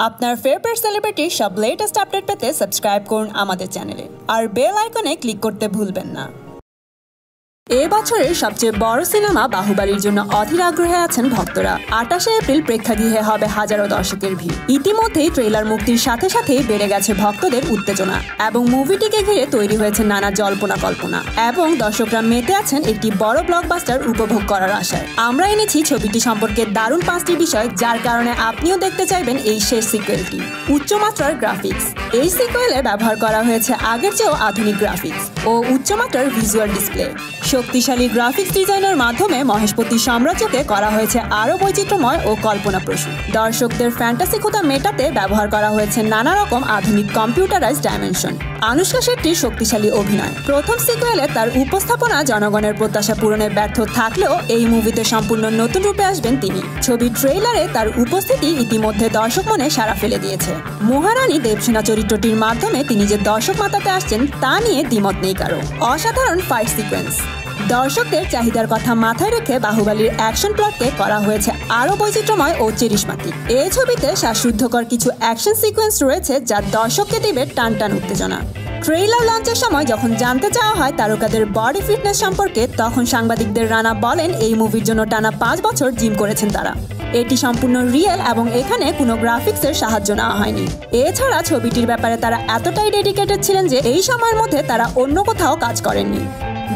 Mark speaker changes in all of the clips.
Speaker 1: আপনার ফেভারিট সেলিব্রিটির সব latest update পেতে সাবস্ক্রাইব করুন আমাদের চ্যানেলে আর বেল আইকনে ক্লিক করতে ভুলবেন না। এই বছরের সবচেয়ে বড় সিনেমা বাহুবলীর জন্য অধীর আগ্রহে আছেন ভক্তরা। 28 এপ্রিল প্রেক্ষাগৃহে হবে হাজারো দর্শকের ভিড়। ইতিমধ্যেই ট্রেলার মুক্তির সাথে সাথেই বেড়ে গেছে ভক্তদের উত্তেজনা এবং মুভিটিকে ঘিরে তৈরি হয়েছে নানা জল্পনা কল্পনা এবং দর্শকরা মেতে আছেন একটি বড় ব্লকবাস্টার উপভোগ করার আশায়। আমরা এনেছি ছবিটি সম্পর্কে দারুণ 5টি বিষয় যার কারণে আপনিও দেখতে চাইবেন এই শেষ সিকুয়েলটি। উচ্চমাত্রার গ্রাফিক্স। এই সিকুয়েলে ব্যবহার করা হয়েছে আগের চেয়েও আধুনিক গ্রাফিক্স ও উচ্চমাত্রার ভিজুয়াল ডিসপ্লে। শক্তিশালী গ্রাফিক্স ডিজাইনের মাধ্যমে মহেশপতি সাম্রাজ্যকে করা হয়েছে আরও বৈচিত্র্যময় ও কল্পনাপ্রসূ। দর্শকদের ফ্যান্টাসি ক্ষুধা মেটাতে ব্যবহার করা হয়েছে নানা রকম আধুনিক কম্পিউটারাইজড ডাইমেনশন। আনুশকা শেট্টির শক্তিশালী অভিনয়। প্রথম সিকুয়েলে তার উপস্থাপনা জনগণের প্রত্যাশা পূরণে ব্যর্থ থাকলেও এই মুভিতে সম্পূর্ণ নতুন রূপে আসবেন তিনি। ছবির ট্রেইলারে তার উপস্থিতি ইতিমধ্যে দর্শক মনে সাড়া ফেলে দিয়েছে। মহারানী দেবসেনা চরিত্রটির মাধ্যমে তিনি যে দর্শক মাতাতে আসছেন তা নিয়ে দ্বিমত নেই কারো। অসাধারণ ফাইট সিকোয়েন্স। দর্শকদের চাহিদার কথা মাথায় রেখে বাহুবলীর অ্যাকশন প্লটকে করা হয়েছে আরও বৈচিত্র্যময় ও চিরিশমাতি। এই ছবিতে শ্বাসরুদ্ধকর কিছু অ্যাকশন সিকোয়েন্স রয়েছে যা দর্শককে দিবে টান টান উত্তেজনা। ট্রেইলার লঞ্চের সময় যখন জানতে চাওয়া হয় তারকাদের বডি ফিটনেস সম্পর্কে, তখন সাংবাদিকদের রানা বলেন এই মুভির জন্য টানা 5 বছর জিম করেছেন তারা। এটি সম্পূর্ণ রিয়েল এবং এখানে কোনো গ্রাফিক্সের সাহায্য নেওয়া হয়নি। এছাড়া ছবিটির ব্যাপারে তারা এতটাই ডেডিকেটেড ছিলেন যে এই সময়ের মধ্যে তারা অন্য কোথাও কাজ করেননি।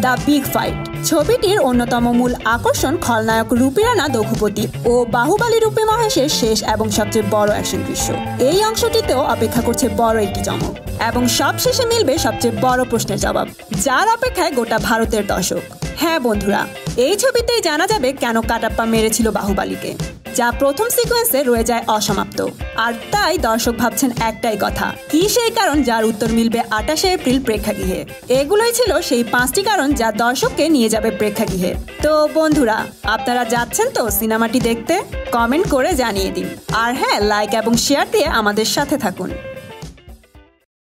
Speaker 1: The big fight. ছবিটির অন্যতম মূল আকর্ষণ খলনায়ক রূপী রানা দঘুপতি ও বাহুবলী রূপী মহেশের শেষ এবং সবচেয়ে বড় অ্যাকশন দৃশ্য। এই অংশটিতেও অপেক্ষা করছে বড় একটি চমক এবং সবশেষে মিলবে সবচেয়ে বড় প্রশ্নের জবাব, যার অপেক্ষায় গোটা ভারতের দর্শক। হ্যাঁ বন্ধুরা, এই ছবিতেই জানা যাবে কেন কাটাপ্পা মেরেছিল বাহুবলীকে, যা প্রথম সিকোয়েন্সে রয়ে যায় অসমাপ্ত। আর তাই দর্শক ভাবছেন একটাই কথা, কি সেই কারণ যার উত্তর মিলবে 28 এপ্রিল প্রেক্ষাগৃহে। এগুলোই ছিল সেই 5টি কারণ যা দর্শককে নিয়ে যাবে প্রেক্ষাগৃহে। তো বন্ধুরা, আপনারা যাচ্ছেন তো সিনেমাটি দেখতে? কমেন্ট করে জানিয়ে দিন। আর হ্যাঁ, লাইক এবং শেয়ার দিয়ে আমাদের সাথে থাকুন।